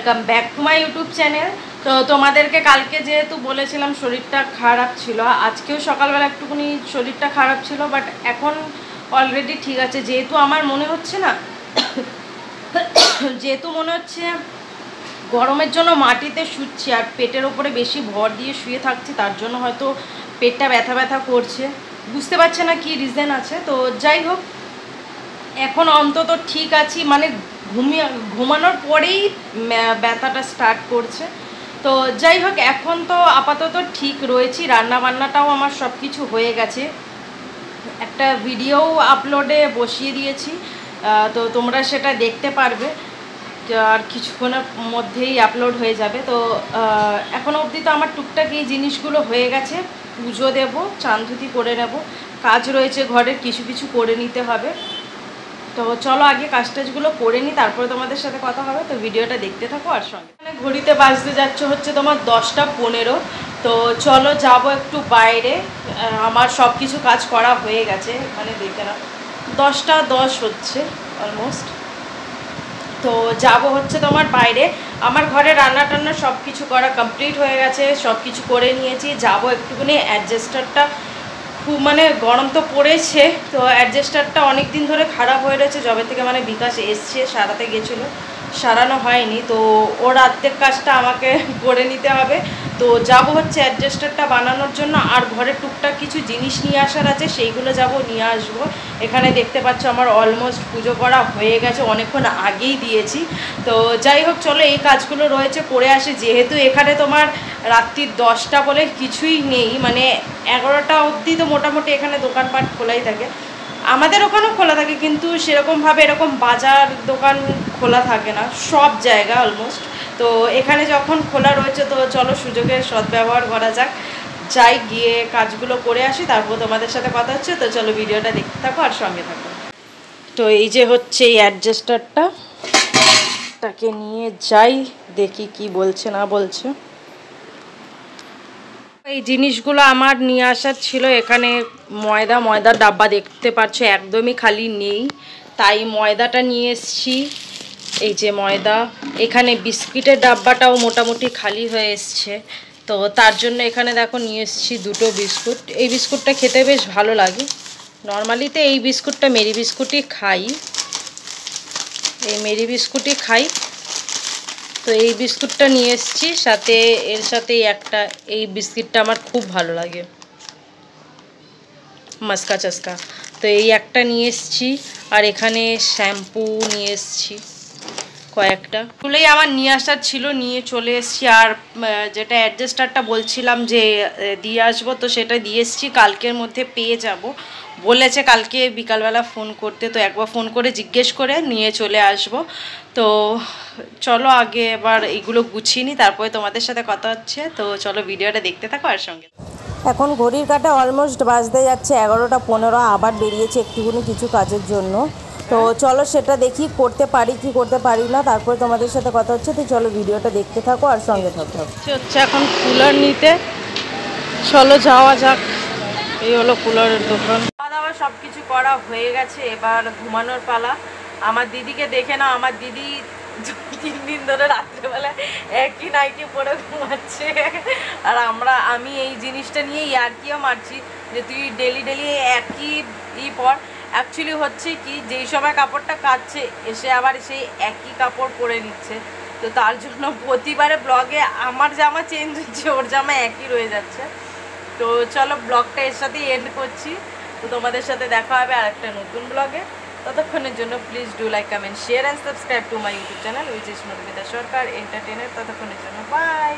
Welcome back to my YouTube channel. তো তোমাদেরকে কালকে যেহেতু বলেছিলাম শরীরটা খারাপ ছিল, আজকেও সকালবেলা একটুখানি শরীরটা খারাপ ছিল, বাট এখন অলরেডি ঠিক আছে। যেহেতু আমার মনে হচ্ছে না যেহেতু মনে হচ্ছে গরমের জন্য মাটিতে শুচ্ছি আর পেটের ওপরে বেশি ভর দিয়ে শুয়ে থাকছি, তার জন্য হয়তো পেটটা ব্যথা ব্যথা করছে, বুঝতে পারছে না কি রিজন আছে। তো যাই হোক, এখন অন্তত ঠিক আছি, মানে ঘুমানোর পরেই ব্যথাটা স্টার্ট করছে। তো যাই হোক, এখন তো আপাতত ঠিক রয়েছি। রান্না বান্নাটাও আমার সব কিছু হয়ে গেছে, একটা ভিডিও আপলোডে বসিয়ে দিয়েছি, তো তোমরা সেটা দেখতে পারবে, আর কিছুক্ষণের মধ্যেই আপলোড হয়ে যাবে। তো এখনও অবধি তো আমার টুকটাক এই জিনিসগুলো হয়ে গেছে। পুজো দেব, চাঁদধুতি করে নেব, কাজ রয়েছে ঘরের, কিছু কিছু করে নিতে হবে। তো চলো আগে কাজ টাজগুলো করে নিই, তারপরে তোমাদের সাথে কথা হবে। তো ভিডিওটা দেখতে থাকো আর সঙ্গে। মানে ঘড়িতে বাজতে যাচ্ছে হচ্ছে তোমার 10টা 15। তো চলো যাব একটু বাইরে। আমার সব কিছু কাজ করা হয়ে গেছে, মানে দেখে না 10টা 10 হচ্ছে অলমোস্ট। তো যাব হচ্ছে তোমার বাইরে। আমার ঘরে রান্না টান্না সব কিছু করা কমপ্লিট হয়ে গেছে, সব কিছু করে নিয়েছি। যাব একটুখানি অ্যাডজাস্টারটা, খুব মানে গরম তো পড়েছে, তো অ্যাডজাস্টারটা অনেক দিন ধরে খারাপ হয়ে রয়েছে, যবে থেকে মানে বিকাশ এসছে সারাতে গেছিলো, সারানো হয়নি। তো ওর অর্ধেক কাজটা আমাকে করে নিতে হবে। তো যাব হচ্ছে অ্যাডজাস্টারটা বানানোর জন্য, আর ঘরে টুকটাক কিছু জিনিস নিয়ে আসার আছে, সেইগুলো যাব নিয়ে আসবো। এখানে দেখতে পাচ্ছ আমার অলমোস্ট পুজো করা হয়ে গেছে, অনেকক্ষণ আগেই দিয়েছি। তো যাই হোক, চলো এই কাজগুলো রয়েছে করে আসি। যেহেতু এখানে তোমার রাত্রি 10টা বলে কিছুই নেই, মানে 11টা অবধি তো মোটামুটি এখানে দোকানপাট খোলাই থাকে। আমাদের ওখানেও খোলা থাকে, কিন্তু সেরকমভাবে এরকম বাজার দোকান খোলা থাকে না সব জায়গা অলমোস্ট। তো এখানে যখন খোলা রয়েছে, তো চলো সুযোগের সদ্ব্যবহার করা যাক। যাই গিয়ে কাজগুলো করে আসি, তারপর তোমাদের সাথে কথা হচ্ছে। তো চলো ভিডিওটা দেখতে থাকো আর সঙ্গে থাকো। তো এই যে হচ্ছে এই অ্যাডজাস্টারটা, তাকে নিয়ে যাই, দেখি কি বলছে না বলছে। এই জিনিসগুলো আমার নিয়ে আসার ছিল। এখানে ময়দার ডাব্বা দেখতে পাচ্ছ একদমই খালি নেই, তাই ময়দাটা নিয়ে এসছি। এই যে ময়দা, এখানে বিস্কিটের ডাব্বাটাও মোটামুটি খালি হয়ে এসছে, তো তার জন্য এখানে দেখো নিয়ে এসছি 2টো বিস্কুট। এই বিস্কুটটা খেতে বেশ ভালো লাগে, নর্মালিতে এই বিস্কুটটা মেরি বিস্কুটই খাই, এই মেরি বিস্কুটই খাই। তো এই বিস্কুটটা নিয়ে এসেছি, সাথে এর সাথে একটা এই বিস্কিটটা আমার খুব ভালো লাগে, মাস্কা চাস্কা। তো এই একটা নিয়ে এসেছি, আর এখানে শ্যাম্পু নিয়ে এসেছি কয়েকটা। এগুলোই আমার নিয়ে আসার ছিল, নিয়ে চলে এসেছি। আর যেটা অ্যাডজাস্টারটা বলছিলাম যে দিয়ে আসবো, তো সেটা দিয়ে এসেছি, কালকের মধ্যে পেয়ে যাব বলেছে, কালকে বিকালবেলা ফোন করতে। তো একবার ফোন করে জিজ্ঞেস করে নিয়ে চলে আসব। তো চলো আগে এবার এইগুলো গুছিয়ে নিই, তারপরে তোমাদের সাথে কথা হচ্ছে। তো চলো ভিডিওটা দেখতে থাকো আর সঙ্গে। এখন ঘড়ির কাঁটা অলমোস্ট বাজতে যাচ্ছে 11টা 15। আবার বেরিয়েছে একটুখানি কিছু কাজের জন্য। তো চলো সেটা দেখি করতে পারি কি করতে পারি না, তারপরে তোমাদের সাথে কথা হচ্ছে। তো চলো ভিডিওটা দেখতে থাকো আর সঙ্গে থাকো। হচ্ছে এখন কুলার নিতে, চলো যাওয়া যাক। এই হলো কুলারের দোকান। খাওয়া দাওয়া সব কিছু করা হয়ে গেছে, এবার ঘুমানোর পালা। আমার দিদিকে দেখে না, আমার দিদি 2-3 দিন ধরে রাত্রেবেলা একই নাইটি পরে ঘুমাচ্ছে, আর আমি এই জিনিসটা নিয়ে ইয়ার্কিও মারছি যে তুই ডেলি একই পর। অ্যাকচুয়ালি হচ্ছে কি, যেই সময় কাপড়টা কাচ্ছে এসে আবার সেই একই কাপড় পরে নিচ্ছে, তো তার জন্য প্রতিবারে ব্লগে আমার জামা চেঞ্জ হচ্ছে, ওর জামা একই রয়ে যাচ্ছে। তো চলো ব্লগটা এর সাথেই এন্ড করছি। তো তোমাদের সাথে দেখা হবে আর একটা নতুন ব্লগে। ততক্ষণের জন্য please do like, comment, share and subscribe to my YouTube channel, which is Madhumita Sarkar entertainer. ততক্ষণের জন্য বাই।